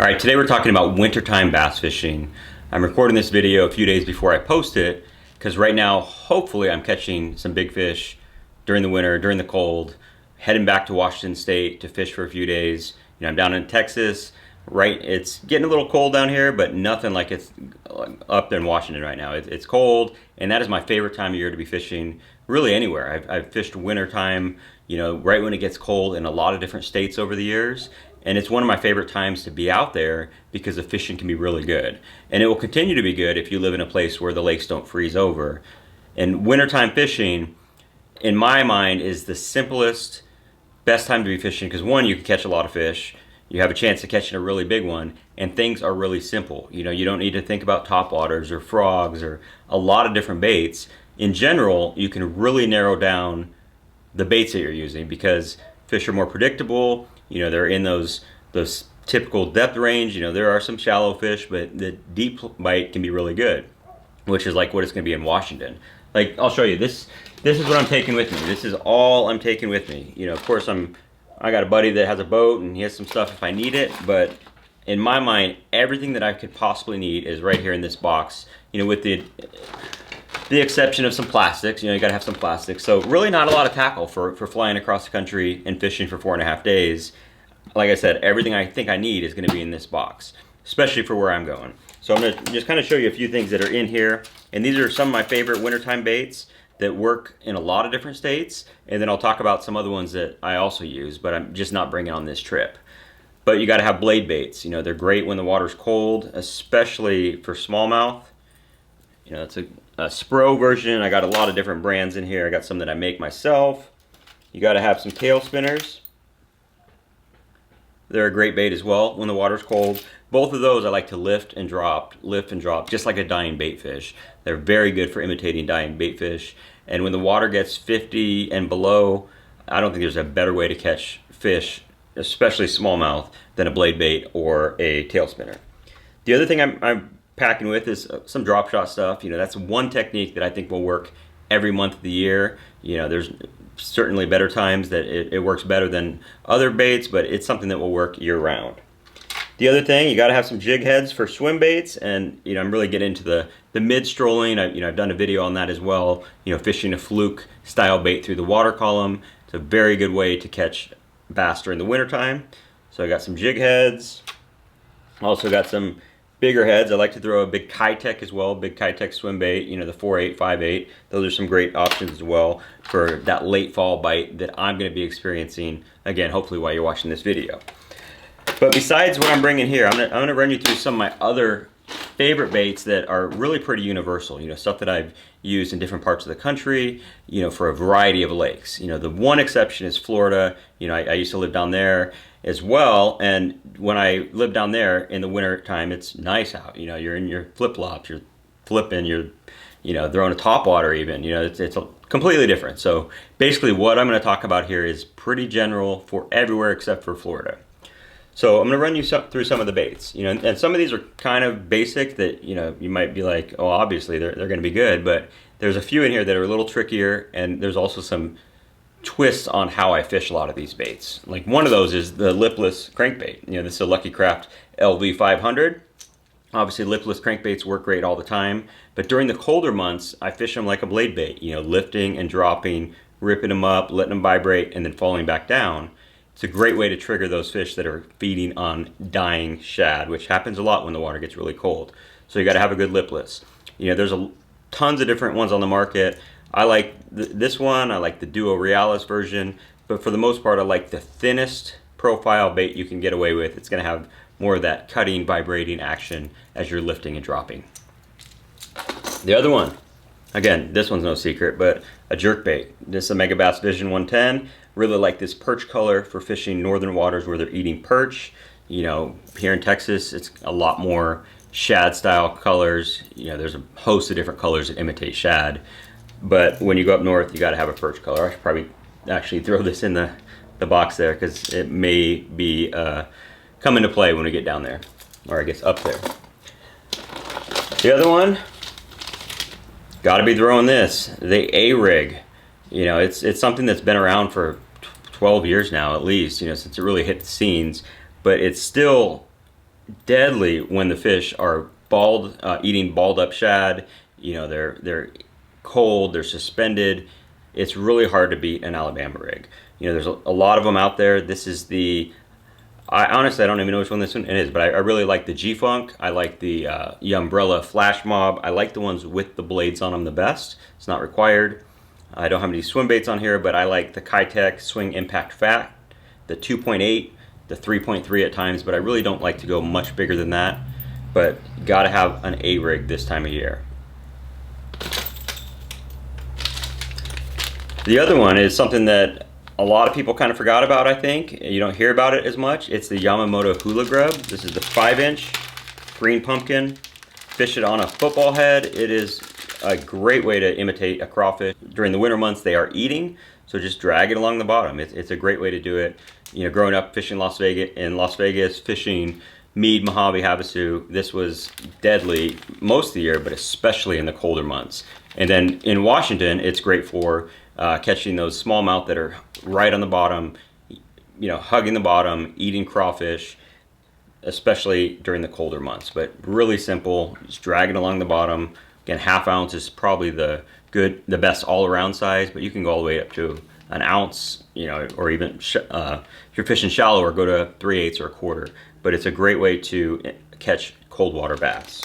All right, today we're talking about wintertime bass fishing. I'm recording this video a few days before I post it because right now, hopefully, I'm catching some big fish during the winter, during the cold, heading back to Washington State to fish for a few days. I'm down in Texas, right? It's getting a little cold down here, but nothing like it's up in Washington right now. It's cold, and that is my favorite time of year to be fishing really anywhere. I've fished wintertime, right when it gets cold in a lot of different states over the years. And it's one of my favorite times to be out there because the fishing can be really good. And it will continue to be good if you live in a place where the lakes don't freeze over. And wintertime fishing, in my mind, is the simplest, best time to be fishing because one, you can catch a lot of fish. You have a chance of catching a really big one, and things are really simple. You don't need to think about topwaters or frogs or a lot of different baits. In general, you can really narrow down the baits that you're using because fish are more predictable. They're in those typical depth range. There are some shallow fish, but the deep bite can be really good, which is like what it's going to be in Washington. Like, I'll show you. This is what I'm taking with me. This is all I'm taking with me. Of course, I got a buddy that has a boat, and he has some stuff if I need it, but in my mind, everything that I could possibly need is right here in this box, with the exception of some plastics. You got to have some plastics. So really not a lot of tackle for flying across the country and fishing for 4.5 days. Like I said, everything I think I need is going to be in this box, especially for where I'm going. So I'm going to just kind of show you a few things that are in here. And these are some of my favorite wintertime baits that work in a lot of different states. And then I'll talk about some other ones that I also use, but I'm just not bringing on this trip. But you got to have blade baits. They're great when the water's cold, especially for smallmouth. It's a Spro version. I got a lot of different brands in here. I got some that I make myself. You got to have some tail spinners. They're a great bait as well when the water's cold. Both of those I like to lift and drop, just like a dying bait fish. They're very good for imitating dying bait fish. And when the water gets 50 and below, I don't think there's a better way to catch fish, especially smallmouth, than a blade bait or a tail spinner. The other thing I'm packing with is some drop shot stuff. That's one technique that I think will work every month of the year. There's certainly better times that it works better than other baits, but it's something that will work year round. The other thing, you got to have some jig heads for swim baits, and I'm really getting into the mid strolling. I've done a video on that as well. Fishing a fluke style bait through the water column. It's a very good way to catch bass during the wintertime. So I got some jig heads. Also got some bigger heads. I like to throw a big Kitech as well, big Kitech swim bait, the 4/8, 5/8. Those are some great options as well for that late fall bite that I'm going to be experiencing, again, hopefully while you're watching this video. But besides what I'm bringing here, I'm going to run you through some of my other favorite baits that are really pretty universal, stuff that I've used in different parts of the country, for a variety of lakes. The one exception is Florida. I used to live down there as well, and when I lived down there in the winter time, it's nice out. You're in your flip-flops, you're flipping, you're throwing a topwater even. It's a completely different. So basically what I'm going to talk about here is pretty general for everywhere except for Florida. So I'm going to run you through some of the baits, and some of these are kind of basic that, you might be like, oh, obviously they're going to be good, but there's a few in here that are a little trickier, and there's also some twists on how I fish a lot of these baits. Like one of those is the lipless crankbait. This is a Lucky Craft LV500. Obviously lipless crankbaits work great all the time, but during the colder months, I fish them like a blade bait, lifting and dropping, ripping them up, letting them vibrate, and then falling back down. It's a great way to trigger those fish that are feeding on dying shad, which happens a lot when the water gets really cold. So you got to have a good lipless. There's tons of different ones on the market. I like this one. I like the Duo Realis version, but for the most part, I like the thinnest profile bait you can get away with. It's going to have more of that cutting, vibrating action as you're lifting and dropping. The other one, again, this one's no secret, but a jerk bait. This is a Megabass Vision 110. Really like this perch color for fishing northern waters where they're eating perch. Here in Texas, it's a lot more shad style colors. There's a host of different colors that imitate shad. But when you go up north, you got to have a perch color. I should probably actually throw this in the box there because it may be come into play when we get down there, or I guess up there. The other one, got to be throwing this, the A-Rig. It's something that's been around for 12 years now at least, since it really hit the scenes, but it's still deadly when the fish are balled, eating balled up shad. You know, they're cold, they're suspended. It's really hard to beat an Alabama rig. You know, there's a lot of them out there. This is the I honestly, I don't even know which one this one is, but I really like the G-Funk. I like the Umbrella Flash Mob. I like the ones with the blades on them the best. It's not required. I don't have any swim baits on here, but I like the Kitech Swing Impact Fat, the 2.8, the 3.3 at times, but I really don't like to go much bigger than that. But gotta have an A rig this time of year. The other one is something that a lot of people kind of forgot about, I think. You don't hear about it as much. It's the Yamamoto Hula Grub. This is the 5-inch green pumpkin. Fish it on a football head. It is a great way to imitate a crawfish. During the winter months, they are eating, so just drag it along the bottom. It's a great way to do it. You know, growing up fishing Las Vegas, fishing Mead, Mojave, Havasu, this was deadly most of the year, but especially in the colder months. And then in Washington, it's great for catching those smallmouth that are right on the bottom, you know, hugging the bottom, eating crawfish, especially during the colder months. But really simple, just drag it along the bottom. Again, 1/2 ounce is probably the best all-around size, but you can go all the way up to an ounce, you know, or even if you're fishing shallower, go to 3/8 or 1/4. But it's a great way to catch cold water bass.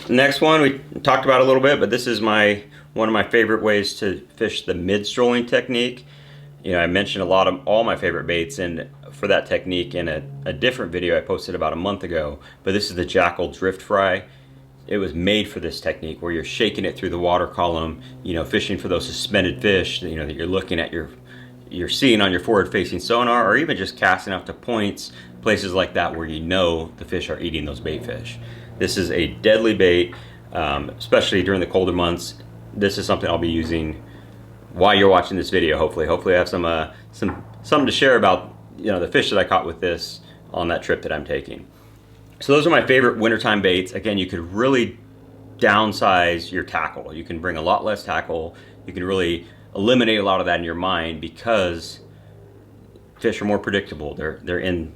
Next one we talked about a little bit, but this is one of my favorite ways to fish the mid-strolling technique. You know, I mentioned all my favorite baits and for that technique in a different video I posted about a month ago, but this is the Jackal Drift Fry. It was made for this technique where you're shaking it through the water column, you know, fishing for those suspended fish, you know, that you're looking at you're seeing on your forward-facing sonar, or even just casting out to points, places like that where you know the fish are eating those bait fish. This is a deadly bait, especially during the colder months. This is something I'll be using while you're watching this video. Hopefully I have something to share about, you know, the fish that I caught with this on that trip that I'm taking. So those are my favorite wintertime baits. Again, you could really downsize your tackle. You can bring a lot less tackle. You can really eliminate a lot of that in your mind because fish are more predictable. They're in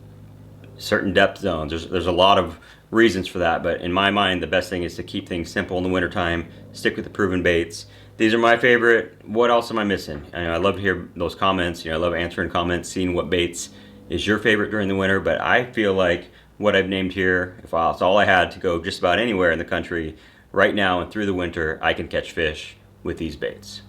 certain depth zones. There's a lot of reasons for that, but in my mind, the best thing is to keep things simple in the wintertime, stick with the proven baits. These are my favorite. What else am I missing? I love to hear those comments. You know, I love answering comments, seeing what baits is your favorite during the winter, but I feel like what I've named here, if it's all I had to go just about anywhere in the country right now and through the winter, I can catch fish with these baits.